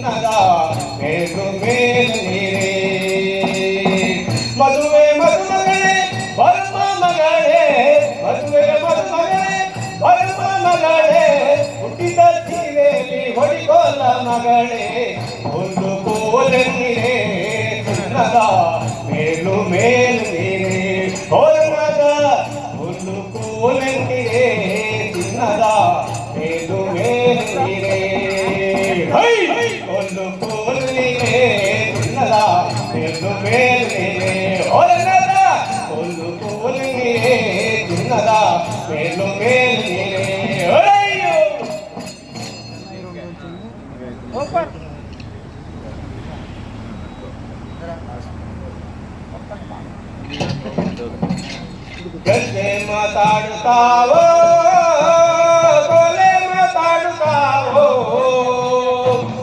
ಚಿನ್ನದ ಮೇಲು ಮೇಲು ನೀರೇ ಮದುವೆ ಮದುಮಗಳೇ ಬರುವ ಮಗಳೇ ಮದುವೆ ಮದುಮಗಳೇ ಬರುವ ಮಗಳೇ ಹುಟ್ಟಿದ ಸೀರೆಯಲ್ಲಿ ಹೊಡಿಕೋಲ ಮಗಳೇ ಒಂದು ಕೋಲೆನ್ನಿರೇ ಚಿನ್ನದ ಮೇಲು ಮೇಲು ನೀರೇ ಹೊರನದ ಒಂದು ಕೋಲೆನ್ನಿರೇ ಚಿನ್ನದ ಮೇಲು ಮೇಲು ನೀರೇ ಒಂದು ಕೋಲಿಗೆ ಚಿನ್ನದ ಮೇಲು ಮೇಲು ನೀರೇ ಹೊರನದ ಒಂದು ಕೋಲಿಗೆ ಚಿನ್ನದ ಮೇಲು ಮೇಲು ನೀರೇ ಅಯ್ಯೋ ಗದ್ದೆ ಮಾತಾಡುತ್ತಾವೋ ಕೊಲೆ ಮಾತಾಡುತ್ತಾವೋ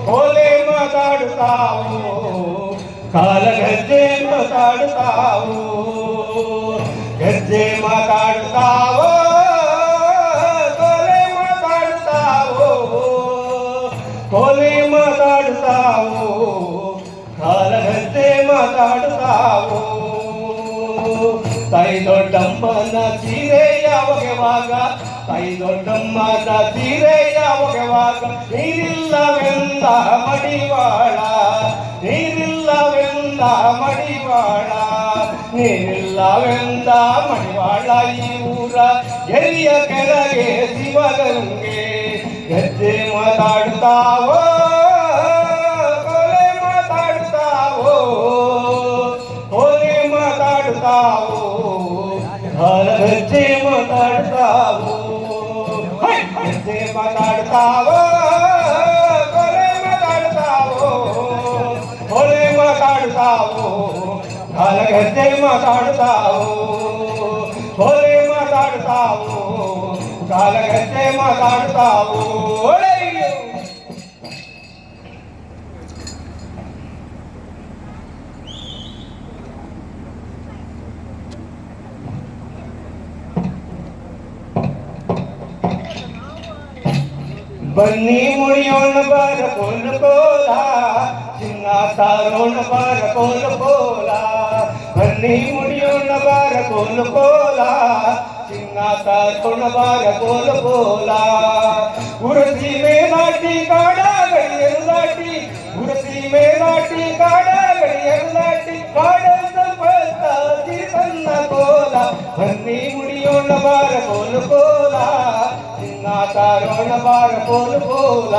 ಕೊಲೆ ಮಾತಾಡುತ್ತಾವೋ ಕಾಲ ಗದ್ದೆ ಮಾತಾಡುತ್ತಾವೋ ಗದ್ದೆ ಮಾತಾಡುತ್ತಾವೋ ಕೊಲೆ ಮಾತಾಡುತ್ತಾವೋ ಕೊಲೆ ಮಾತಾಡುತ್ತಾವೋ ಕಾಲ ಗದ್ದೆ ಮಾತಾಡುತ್ತಾವೋ ತಾಯಿ ದೊಡ್ಡಮ್ಮನ ಸೀರೆ ಯಾವಾಗವಾಗ ತಾಯಿ ದೊಡ್ಡಮ್ಮನ ಸೀರೆ ಯಾವಾಗವಾಗ ನೀರಿಲ್ಲವೆಂದ ಮಡಿವಾಳ ನೀರಿಲ್ಲವೆಂದ ಮಡಿವಾಳ ನೀರಿಲ್ಲವೆಂದ ಮಡಿವಾಳ ಈ ಊರ ಎರಿಯ ಕೆಳಗೆ ಶಿವಗಂಗೆ ಗೆದ್ದೆ ಮಾತಾಡುತ್ತಾವೋ ಕೊಲೆ ಮಾತಾಡುತ್ತಾವೋ ಕೊಲೆ ಮಾತಾಡುತ್ತಾವೋ ಗೆದ್ದೆ ಮಾತಾಡುತ್ತಾವೋ ಗೆದ್ದೆ ಮಾತಾಡುತ್ತಾವೋ ಕೊಲೆ ಮಾತಾಡುತ್ತಾವೋ ಕೊಲೆ ಮಾತಾಡುತ್ತಾವೋ ಗೆದ್ದೆ ಮಾತಾಡುತ್ತಾವೋ ಕೊಲೆ ಮಾತಾಡುತ್ತಾವೋ ಗೆದ್ದೆ ಮಾತಾಡುತ್ತಾವೋ ಬನ್ನಿ ಮುಡಿಯೋಣ ಬಾರ ಕೋಲ ಕೋಲ ಚಿನ್ನ ಸಾರೋಣ ಬಾರ ಕೋಲ ಕೋಲ ಬನ್ನಿ ಮುಡಿಯೋಣ ಬಾರ ಕೋಲ ಕೋಲ ಚಿನ್ನ ಸಾರೋಣ ಬಾರ ಕೋಲ ಕೋಲ ಉರಸಿ ಮೇಲಾಟಿ ಕಾಡ ಗಡಿಯರು ದಾಟಿ ಉರಸಿ ಮೇಲಾಟಿ ಕಾಡ ಗಡಿಯರು ದಾಟಿ ಕಾಡ ಸಂಪತ್ತ ತಿರುಸನ್ನ ಕೋಲ ಬನ್ನಿ ಮುಡಿಯೋಣ ಬಾರ ಕೋಲ ಕೋಲ ತಾರೋಣ ಬಾರ ಕೋಲ ಕೋಲ